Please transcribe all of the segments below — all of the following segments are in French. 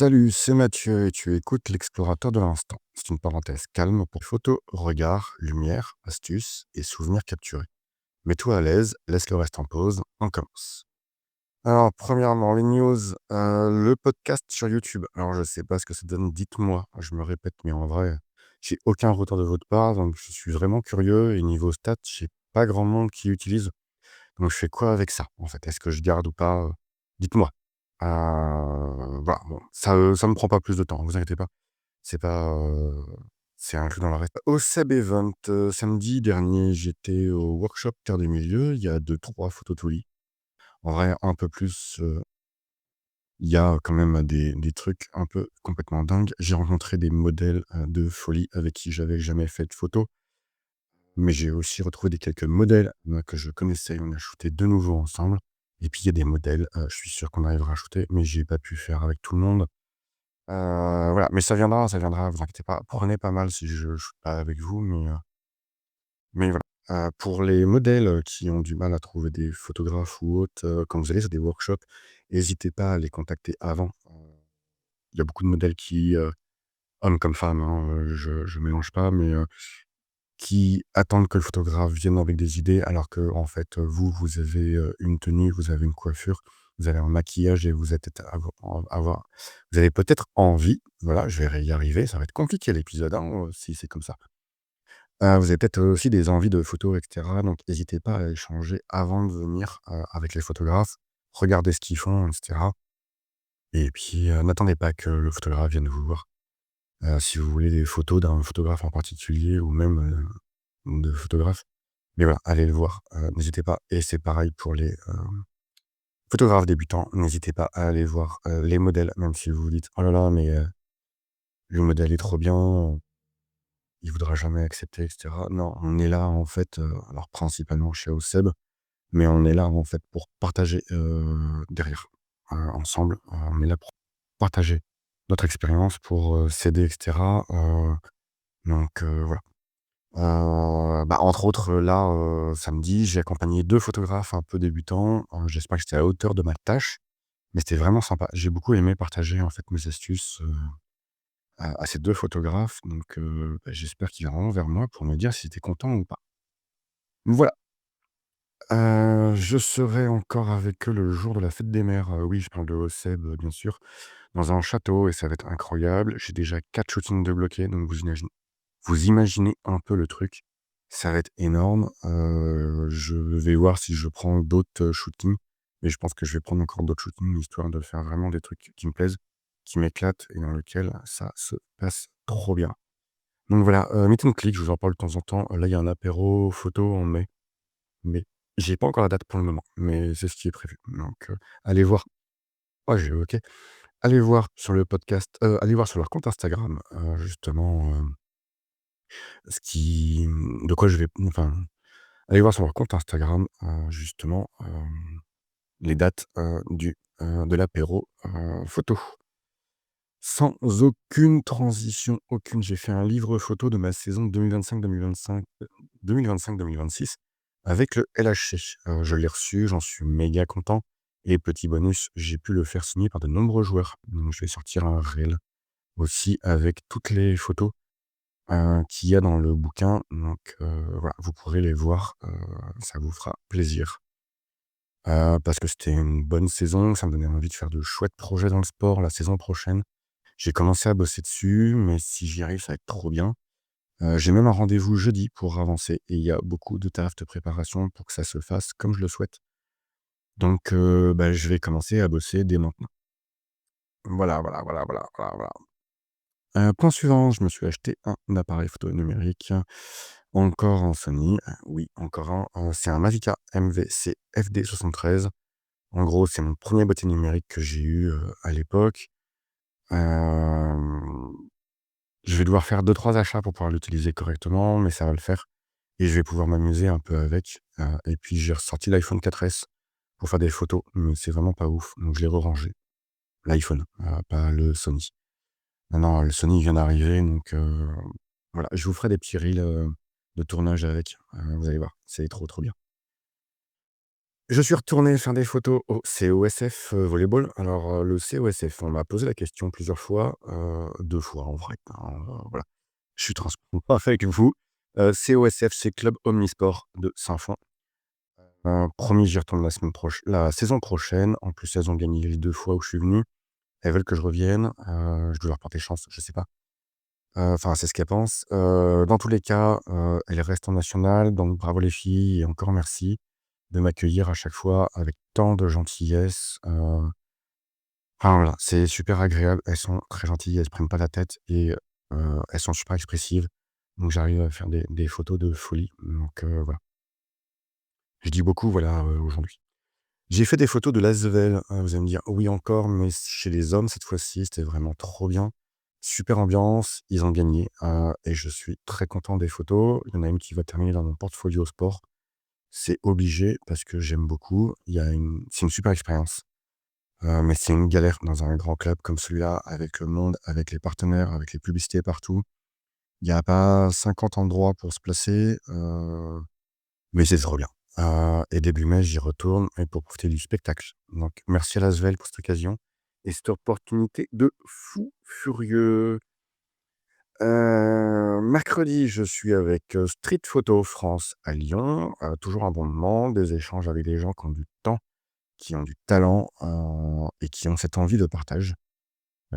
Salut, c'est Mathieu et tu écoutes l'explorateur de l'instant. C'est une parenthèse calme pour photos, regards, lumière, astuces et souvenirs capturés. Mets-toi à l'aise, laisse le reste en pause, on commence. Alors, premièrement, les news, le podcast sur YouTube. Alors, je sais pas ce que ça donne, dites-moi. Je me répète, mais en vrai, j'ai aucun retour de votre part, donc je suis vraiment curieux. Et niveau stats, j'ai pas grand monde qui utilise. Donc, je fais quoi avec ça, en fait? Est-ce que je garde ou pas? Dites-moi. Voilà, bon, ça me prend pas plus de temps, vous inquiétez pas. C'est pas, c'est inclus dans la reste. Au Seb Event, samedi dernier, j'étais au workshop Terre des Milieux. Il y a 2-3 phototolis. En vrai, un peu plus, il y a quand même des trucs un peu complètement dingues. J'ai rencontré des modèles, de folie avec qui j'avais jamais fait de photos, mais j'ai aussi retrouvé des quelques modèles, que je connaissais. On a shooté de nouveau ensemble et puis il y a des modèles, je suis sûr qu'on arrivera à shooter, mais j'ai pas pu faire avec tout le monde. Voilà, mais ça viendra, vous inquiétez pas. Prenez pas mal si je shoote pas avec vous, mais voilà. Pour les modèles, qui ont du mal à trouver des photographes ou autres, quand vous allez sur des workshops, hésitez pas à les contacter avant. Il y a beaucoup de modèles qui, hommes comme femmes, hein, je mélange pas, mais qui attendent que le photographe vienne avec des idées alors qu'en fait, vous avez, une tenue, vous avez une coiffure, vous avez un maquillage et vous êtes vous avez peut-être envie, voilà, je vais y arriver, ça va être compliqué l'épisode, hein, si c'est comme ça. Vous avez peut-être aussi des envies de photos et cetera, donc n'hésitez pas à échanger avant de venir, avec les photographes. Regardez ce qu'ils font et cetera et puis, n'attendez pas que le photographe vienne vous voir. Si vous voulez des photos d'un photographe en particulier ou même, de photographes, mais voilà, allez le voir, n'hésitez pas et c'est pareil pour les, photographes débutants, n'hésitez pas à aller voir, les modèles, même si vous vous dites: «Oh là là, mais, le modèle est trop bien, il voudra jamais accepter» et cetera. Non, on est là en fait, alors principalement chez OSEB, mais on est là en fait pour partager, derrière, ensemble, on est là pour partager notre expérience, pour, s'aider et cetera, donc voilà. Bah, entre autres, là, samedi, j'ai accompagné 2 photographes un peu débutants. J'espère que j'étais à la hauteur de ma tâche, mais c'était vraiment sympa. J'ai beaucoup aimé partager, en fait, mes astuces, à ces 2 photographes, donc bah, j'espère qu'ils viendront vers moi pour me dire si c'était content ou pas. Voilà, je serai encore avec eux le jour de la fête des mères. Oui, je parle de Oseb, bien sûr, dans un château et ça va être incroyable. J'ai déjà 4 shootings de bloqués, donc vous imaginez un peu le truc, ça va être énorme. Je vais voir si je prends d'autres, shootings, mais je pense que je vais prendre encore d'autres shootings, histoire de faire vraiment des trucs qui me plaisent, qui m'éclatent et dans lesquels ça se passe trop bien. Donc voilà, meet and click, je vous en parle de temps en temps. Là, il y a un apéro photo en mai, mais j'ai pas encore la date pour le moment, mais c'est ce qui est prévu. Donc, allez voir ouais, j'ai OK. Allez voir sur le podcast, allez voir sur leur compte Instagram, justement, ce qui de quoi je vais enfin, allez voir sur leur compte Instagram, justement, les dates, de l'apéro, photo. Sans aucune transition, aucune. J'ai fait un livre photo de ma saison 2025-2026 avec le LHC. Je l'ai reçu, j'en suis méga content et petit bonus, j'ai pu le faire signer par de nombreux joueurs. Donc je vais sortir un reel aussi avec toutes les photos, qu'il y a dans le bouquin, donc voilà, vous pourrez les voir, ça vous fera plaisir. Parce que c'était une bonne saison, ça me donnait envie de faire de chouettes projets dans le sport la saison prochaine. J'ai commencé à bosser dessus, mais si j'y arrive, ça va être trop bien. J'ai même un rendez-vous jeudi pour avancer et il y a beaucoup de taf de préparation pour que ça se fasse comme je le souhaite. Donc bah, je vais commencer à bosser dès maintenant. Voilà, voilà, voilà, voilà, voilà, voilà. Point suivant, je me suis acheté un appareil photo numérique, encore en Sony, oui, encore un, c'est un Mavica MVC FD73. En gros, c'est mon premier boîtier numérique que j'ai eu, à l'époque. Hem, je vais devoir faire 2-3 achats pour pouvoir l'utiliser correctement, mais ça va le faire et je vais pouvoir m'amuser un peu avec, et puis j'ai ressorti l'iPhone 4S pour faire des photos, mais c'est vraiment pas ouf, donc je l'ai re-rangé. L'iPhone, pas le Sony. Non, non, le Sony vient d'arriver, donc voilà, je vous ferai des petits reels, de tournage avec, vous allez voir, c'est trop, trop bien. Je suis retourné faire des photos au COSF, volleyball. Alors, le COSF, on m'a posé la question plusieurs fois, 2 fois en vrai, hein, voilà. Je suis transparent avec vous. COSF, c'est Club Omnisport de Saint-Fond. 1 j'y retourne la saison prochaine. En plus, elles ont gagné les 2 fois où je suis venu. Elles veulent que je revienne, je dois leur porter chance, je sais pas. Enfin, c'est ce qu'elles pensent. Dans tous les cas, elles restent en national, donc bravo les filles et encore merci de m'accueillir à chaque fois avec tant de gentillesse. Enfin voilà, c'est super agréable. Elles sont très gentilles, elles se prennent pas la tête et elles sont super expressives. Donc j'arrive à faire des photos de folie. Donc voilà. Je dis beaucoup voilà, aujourd'hui. J'ai fait des photos de Lasvel, vous allez me dire: «Oui encore, mais chez les hommes cette fois-ci, c'était vraiment trop bien». Super ambiance, ils ont gagné, et je suis très content des photos. Il y en a une qui va terminer dans mon portfolio sport. C'est obligé parce que j'aime beaucoup. C'est une super expérience, mais c'est une galère dans un grand club comme celui-là, avec le monde, avec les partenaires, avec les publicités partout. Il y a pas 50 endroits pour se placer, mais c'est trop bien. Et début mai, j'y retourne et pour profiter du spectacle. Donc merci à l'Asvel pour cette occasion et cette opportunité de fou furieux. Mercredi, je suis avec, Street Photo France à Lyon, toujours un bon moment, des échanges avec des gens qui ont du temps, qui ont du talent, et qui ont cette envie de partage.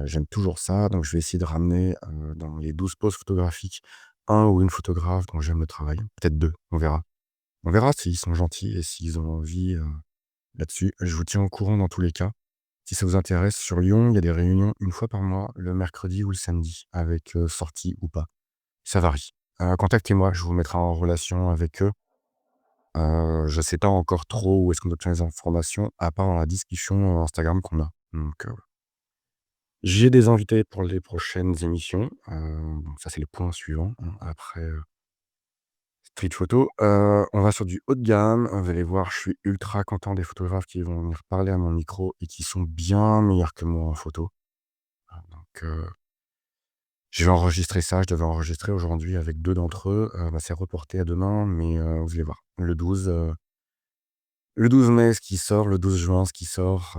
J'aime toujours ça, donc je vais essayer de ramener, dans les 12 poses photographiques, un ou une photographe dont j'aime le travail, peut-être 2, on verra. On verra s'ils sont gentils et s'ils ont envie, là-dessus. Je vous tiens au courant dans tous les cas. Si ça vous intéresse, sur Lyon, il y a des réunions une fois par mois, le mercredi ou le samedi, avec, sortie ou pas. Ça varie. Contactez-moi, je vous mettrai en relation avec eux. Je sais pas encore trop où est-ce qu'on obtient les informations, à part dans la discussion, Instagram qu'on a. Donc, j'ai des invités pour les prochaines émissions, donc ça, c'est le point suivant, hein, après, street photo. On va sur du haut de gamme. Vous allez voir, je suis ultra content des photographes qui vont venir parler à mon micro et qui sont bien meilleurs que moi en photo. Donc, je vais enregistrer ça. Je devais enregistrer aujourd'hui avec 2 d'entre eux. Bah, c'est reporté à demain, mais, vous allez voir. Le 12 mai, ce qui sort, le 12 juin, ce qui sort,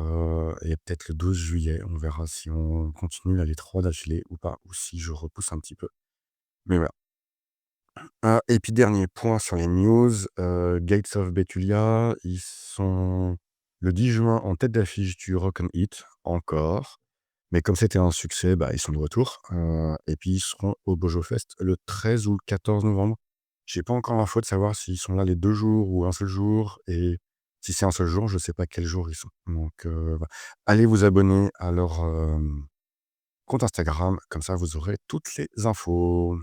et peut-être le 12 juillet. On verra si on continue là les 3 d'affilée ou pas, ou si je repousse un petit peu. Mais voilà. Et puis dernier point sur les news, Gates of Betulia, ils sont le 10 juin en tête d'affiche du Rock on It, encore. Mais comme c'était un succès, bah, ils sont de retour, et puis ils seront au Bojo Fest le 13 ou le 14 novembre. J'ai pas encore l'info de savoir s'ils sont là les 2 jours ou un seul jour et si c'est un seul jour, je sais pas quel jour ils sont. Donc, voilà. Allez vous abonner à leur, compte Instagram, comme ça vous aurez toutes les infos.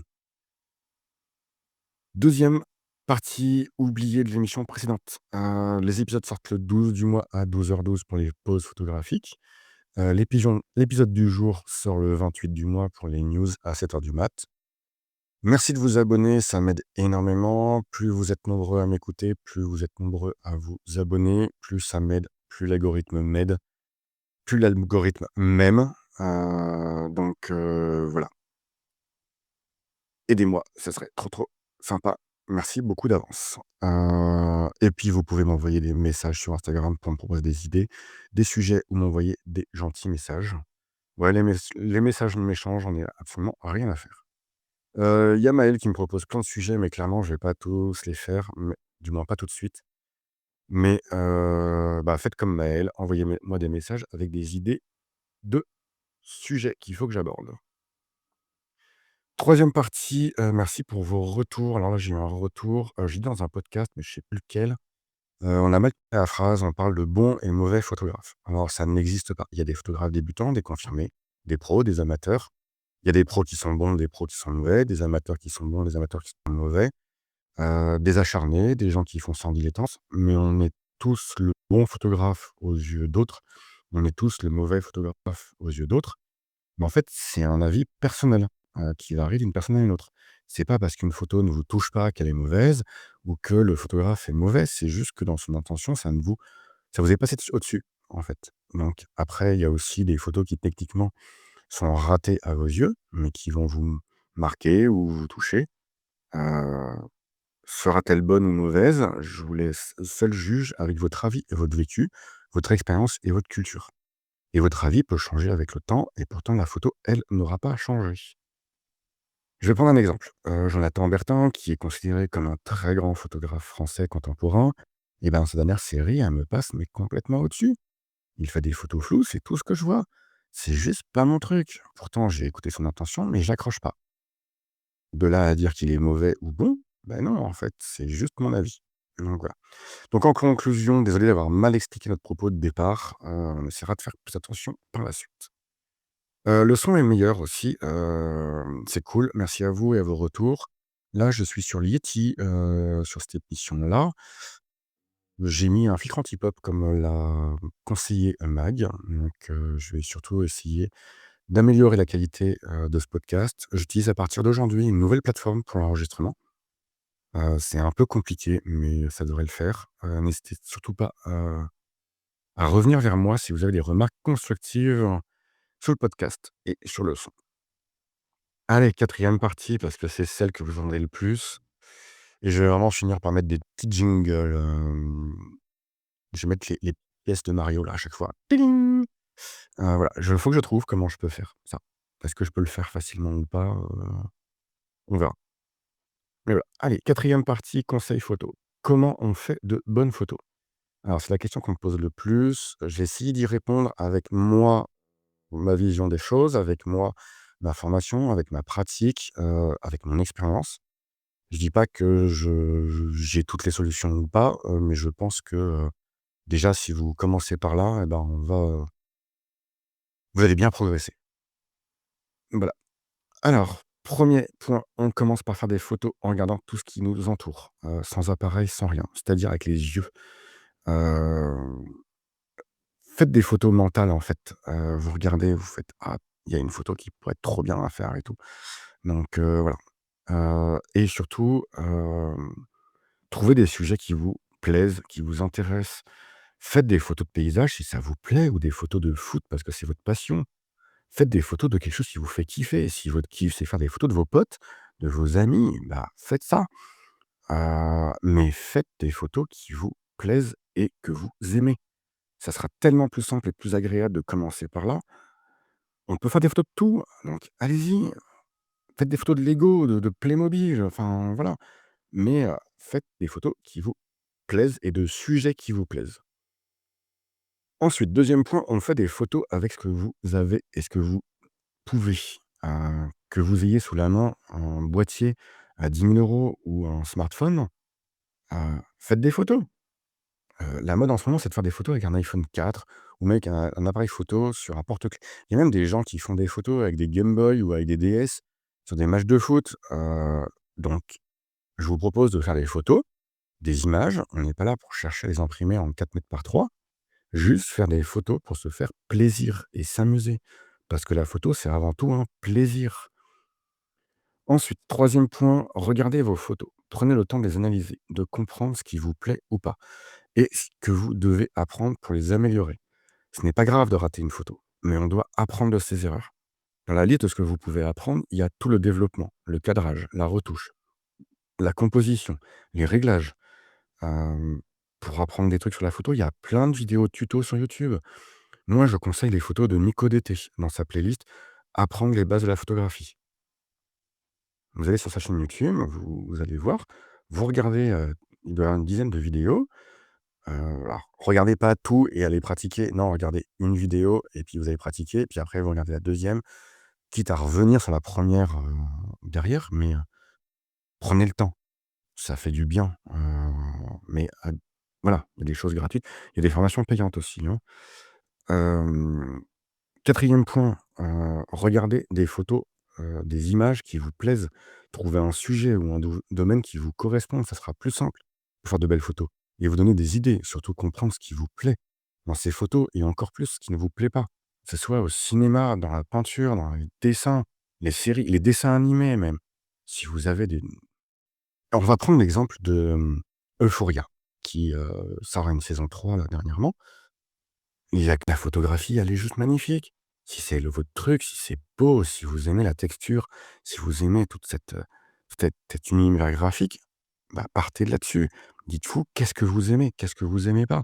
Deuxième partie oubliée de l'émission précédente. Les épisodes sortent le 12 du mois à 12h12 pour les pauses photographiques. L'épisode du jour sort le 28 du mois pour les news à 7h du mat. Merci de vous abonner, ça m'aide énormément. Plus vous êtes nombreux à m'écouter, plus vous êtes nombreux à vous abonner, plus ça m'aide, plus l'algorithme m'aide, plus l'algorithme m'aime. Donc, voilà. Aidez-moi, ça serait trop, trop sympa. Merci beaucoup d'avance. Et puis vous pouvez m'envoyer des messages sur Instagram pour me proposer des idées, des sujets ou m'envoyer des gentils messages. Ouais, les messages méchants, j'en ai absolument rien à faire. Il y a Maël qui me propose plein de sujets, mais clairement, je vais pas tous les faire, mais du moins pas tout de suite. Mais bah, faites comme Maël, envoyez moi des messages avec des idées de sujets qu'il faut que j'aborde. Troisième partie, merci pour vos retours. Alors là, j'ai eu un retour, j'ai dit dans un podcast, mais je sais plus lequel. On a mal fait la phrase, on parle de bons et mauvais photographes. Alors ça n'existe pas. Il y a des photographes débutants, des confirmés, des pros, des amateurs. Il y a des pros qui sont bons, des pros qui sont mauvais, des amateurs qui sont bons, des amateurs qui sont mauvais, des acharnés, des gens qui font ça en dilettance, mais on est tous le bon photographe aux yeux d'autres. On est tous le mauvais photographe aux yeux d'autres. Mais en fait, c'est un avis personnel, qui varie d'une personne à une autre. C'est pas parce qu'une photo ne vous touche pas qu'elle est mauvaise ou que le photographe est mauvais, c'est juste que dans son intention, ça vous est passé au-dessus, en fait. Donc après, il y a aussi des photos qui techniquement sont ratées à vos yeux, mais qui vont vous marquer ou vous toucher. Heu, Sera-t-elle bonne ou mauvaise? Je vous laisse seul juge avec votre avis et votre vécu, votre expérience et votre culture. Et votre avis peut changer avec le temps et pourtant la photo, elle, n'aura pas changé. Je vais prendre un exemple. Jonathan Bertin, qui est considéré comme un très grand photographe français contemporain, et ben, sa dernière série, elle me passe mais complètement au-dessus. Il fait des photos floues, c'est tout ce que je vois. C'est juste pas mon truc. Pourtant, j'ai écouté son intention, mais j'accroche pas. De là à dire qu'il est mauvais ou bon, ben non, en fait, c'est juste mon avis. Donc voilà. Donc en conclusion, désolé d'avoir mal expliqué notre propos de départ, on essaiera de faire plus attention par la suite. Le son est meilleur aussi, c'est cool. Merci à vous et à vos retours. Là, je suis sur Yeti, sur cette émission-là. J'ai mis un filtre anti-pop comme l'a conseillé Mag, donc je vais surtout essayer d'améliorer la qualité, de ce podcast. J'utilise à partir d'aujourd'hui une nouvelle plateforme pour l'enregistrement. C'est un peu compliqué, mais ça devrait le faire. N'hésitez surtout pas à revenir vers moi si vous avez des remarques constructives sur le podcast et sur le son. Allez, quatrième partie parce que c'est celle que vous entendez le plus et je vais vraiment finir par mettre des petits jingles, je vais mettre les pièces de Mario là à chaque fois. Tiding. Voilà, je faut que je trouve comment je peux faire ça. Est-ce que je peux le faire facilement ou pas, on verra. Mais voilà. Allez, quatrième partie, conseil photo. Comment on fait de bonnes photos? Alors c'est la question qu'on me pose le plus. Je vais essayer d'y répondre avec moi, ma vision des choses, avec moi, ma formation, avec ma pratique, avec mon expérience. Je dis pas que j'ai toutes les solutions ou pas, mais je pense que, déjà si vous commencez par là et ben, vous allez bien progresser. Voilà. Alors, premier point, on commence par faire des photos en regardant tout ce qui nous entoure, sans appareil, sans rien, c'est-à-dire avec les yeux. Heu, Faites des photos mentales, en fait. Vous regardez, vous faites: «Ah, il y a une photo qui pourrait être trop bien à faire et tout». Donc voilà. Et surtout, trouvez des sujets qui vous plaisent, qui vous intéressent. Faites des photos de paysages si ça vous plaît ou des photos de foot parce que c'est votre passion. Faites des photos de quelque chose qui vous fait kiffer. Si votre kiff, c'est faire des photos de vos potes, de vos amis, bah, faites ça. Mais faites des photos qui vous plaisent et que vous aimez. Ça sera tellement plus simple et plus agréable de commencer par là. On peut faire des photos de tout, donc allez-y. Faites des photos de Lego, de Playmobil, enfin voilà. Mais faites des photos qui vous plaisent et de sujets qui vous plaisent. Ensuite, deuxième point, on fait des photos avec ce que vous avez et ce que vous pouvez. Que vous ayez sous la main un boîtier à 10 000 € ou un smartphone, faites des photos. La mode en ce moment, c'est de faire des photos avec un iPhone 4 ou même avec un appareil photo sur un porte-clés. Il y a même des gens qui font des photos avec des Game Boy ou avec des DS sur des matchs de foot. Donc je vous propose de faire des photos, des images. On n'est pas là pour chercher à les imprimer en 4 mètres par 3. Juste faire des photos pour se faire plaisir et s'amuser. Parce que la photo, c'est avant tout un plaisir. Ensuite, troisième point, regardez vos photos. Prenez le temps de les analyser, de comprendre ce qui vous plaît ou pas et ce que vous devez apprendre pour les améliorer. Ce n'est pas grave de rater une photo, mais on doit apprendre de ses erreurs. Dans la liste de ce que vous pouvez apprendre, il y a tout le développement, le cadrage, la retouche, la composition, les réglages. Hem, pour apprendre des trucs sur la photo, il y a plein de vidéos tutos sur YouTube. Moi, je conseille les photos de Nico DT dans sa playlist «Apprendre les bases de la photographie». Vous allez sur sa chaîne YouTube, vous allez voir, vous regardez, il doit y avoir une dizaine de vidéos. Alors regardez pas tout et allez pratiquer. Non, regardez une vidéo et puis vous allez pratiquer, puis après vous regardez la deuxième, quitte à revenir sur la première derrière, mais prenez le temps. Ça fait du bien, mais voilà, il y a des choses gratuites. Il y a des formations payantes aussi, hein. Hem 4e point, regardez des photos, des images qui vous plaisent. Trouvez un sujet ou un domaine qui vous correspond, ça sera plus simple pour faire de belles photos et vous donner des idées, surtout comprendre ce qui vous plaît dans ces photos et encore plus ce qui ne vous plaît pas. Que ce soit au cinéma, dans la peinture, dans les dessins, les séries, les dessins animés même. Si vous avez des On va prendre l'exemple de, Euphoria qui, sort une saison 3 là dernièrement. Il y a que la photographie, elle est juste magnifique. Si c'est votre truc, si c'est beau, si vous aimez la texture, si vous aimez toute cet univers graphique, Bah, partez de là-dessus. Dites-vous: «Qu'est-ce que vous aimez? Qu'est-ce que vous aimez pas?»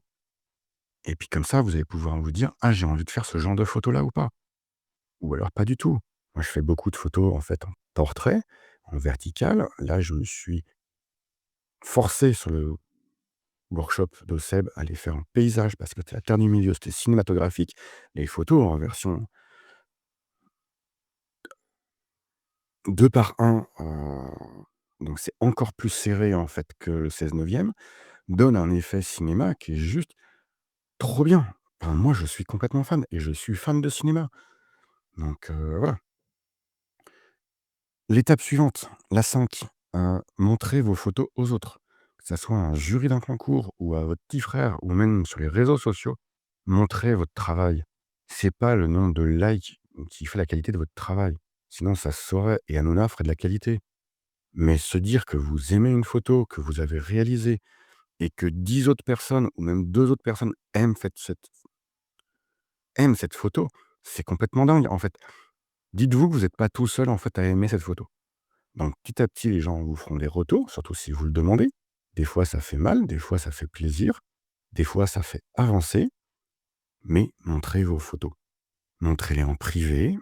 Et puis comme ça, vous allez pouvoir vous dire: «Ah, j'ai envie de faire ce genre de photo-là ou pas?» Ou alors pas du tout. Moi, je fais beaucoup de photos, en fait, en portrait, en vertical. Là, je me suis forcé sur le workshop de Seb à les faire en paysage parce que c'est la terre du milieu, c'était cinématographique. Les photos en version 2 par 1, donc c'est encore plus serré, en fait, que le 16/9, donne un effet cinéma qui est juste trop bien. Enfin, moi, je suis complètement fan et je suis fan de cinéma. Donc voilà. L'étape suivante, la 5, montrez vos photos aux autres. Que ça soit un jury d'un concours ou à votre petit frère ou même sur les réseaux sociaux, montrez votre travail. C'est pas le nombre de likes qui fait la qualité de votre travail. Sinon ça se saurait et Hanouna ferait de la qualité. Mais se dire que vous aimez une photo que vous avez réalisée et que 10 autres personnes ou même 2 autres personnes aiment cette photo, c'est complètement dingue, en fait. Dites-vous que vous n'êtes pas tout seul, en fait, à aimer cette photo. Donc petit à petit, les gens vous feront des retours, surtout si vous le demandez. Des fois, ça fait mal, des fois, ça fait plaisir, des fois, ça fait avancer, mais montrez vos photos. Montrez-les en privé,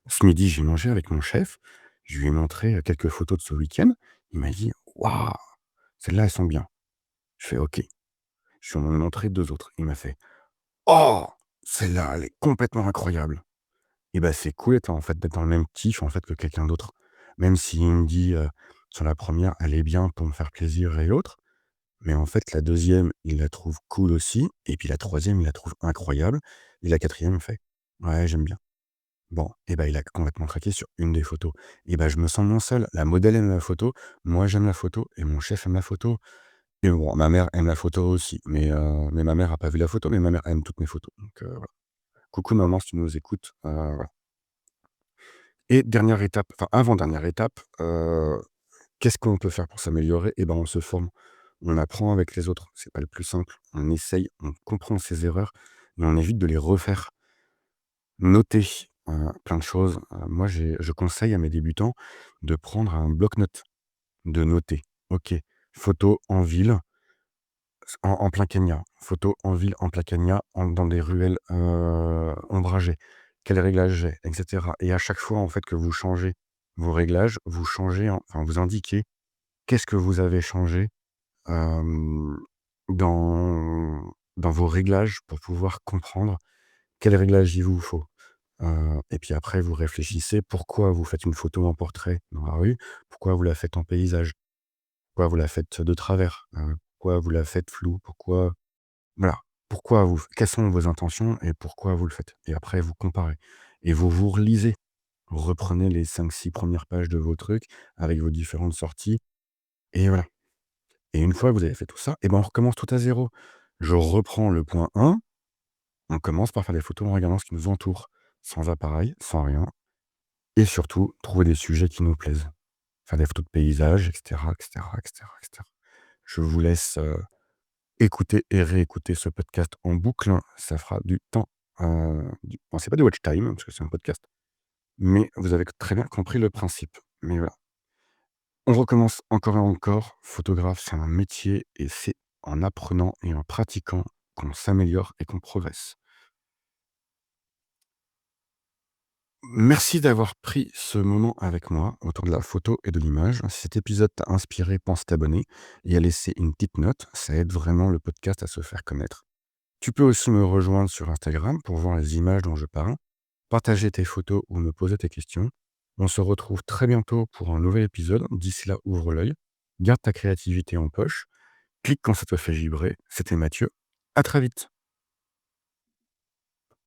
ce midi, j'ai mangé avec mon chef, je lui ai montré, quelques photos de ce week-end. Il m'a dit: «Waouh, celles-là, elles sont bien». Je fais: «OK». Je lui en ai montré 2 autres. Il m'a fait: «Oh! Celle-là, elle est complètement incroyable». Et bah, c'est cool en fait, d'être dans le même kiff, en fait, que quelqu'un d'autre. Même s'il me dit, sur la première elle est bien pour me faire plaisir et l'autre, mais en fait, la deuxième il la trouve cool aussi et puis la troisième il la trouve incroyable et la quatrième il fait: «Ouais, j'aime bien». Bon et bah, il a complètement craqué sur une des photos et bah, je me sens moins seul. La modèle aime la photo, moi j'aime la photo et mon chef aime la photo et bon, ma mère aime la photo aussi, mais ma mère a pas vu la photo, mais ma mère aime toutes mes photos, donc voilà. Coucou maman si tu nous écoutes, voilà. Et dernière étape, enfin avant-dernière étape, qu'est-ce qu'on peut faire pour s'améliorer? Et ben, on se forme. On apprend avec les autres, c'est pas le plus simple. On essaye, on comprend ses erreurs, mais on évite de les refaire. Noter, plein de choses. Moi, je conseille à mes débutants de prendre un bloc-notes, de noter. OK, photo en ville, en plein Kenya, photo en ville, en plein Kenya, dans des ruelles, ombragées. Quel réglage j'ai? Et cetera et à chaque fois, en fait, que vous changez vos réglages, vous changez enfin, vous indiquez qu'est-ce que vous avez changé, hem, dans vos réglages pour pouvoir comprendre quel réglage il vous faut. Et puis après vous réfléchissez pourquoi vous faites une photo en portrait dans la rue, pourquoi vous la faites en paysage, pourquoi vous la faites de travers, pourquoi vous la faites floue, pourquoi voilà, pourquoi vous quelles sont vos intentions et pourquoi vous le faites? Et après vous comparez et vous relisez. Vous reprenez les 5-6 premières pages de vos trucs avec vos différentes sorties et voilà. Et une fois que vous avez fait tout ça, et ben, on recommence tout à zéro. Je reprends le point 1, on commence par faire des photos en regardant ce qui nous entoure, sans appareil, sans rien et surtout trouver des sujets qui nous plaisent. Faire des photos de paysages et cetera, et cetera, et cetera, et cetera. Je vous laisse, écouter et réécouter ce podcast en boucle. Ça fera du temps, bon, c'est pas du watch time parce que c'est un podcast, mais vous avez très bien compris le principe. Mais voilà. On recommence encore et encore. Photographe, c'est un métier et c'est en apprenant et en pratiquant qu'on s'améliore et qu'on progresse. Merci d'avoir pris ce moment avec moi autour de la photo et de l'image. Si cet épisode t'a inspiré, pense t'abonner et à laisser une petite note. Ça aide vraiment le podcast à se faire connaître. Tu peux aussi me rejoindre sur Instagram pour voir les images dont je parle, partager tes photos ou me poser tes questions. On se retrouve très bientôt pour un nouvel épisode. D'ici là, ouvre l'œil, garde ta créativité en poche, clique quand ça te fait vibrer. C'était Mathieu. À très vite.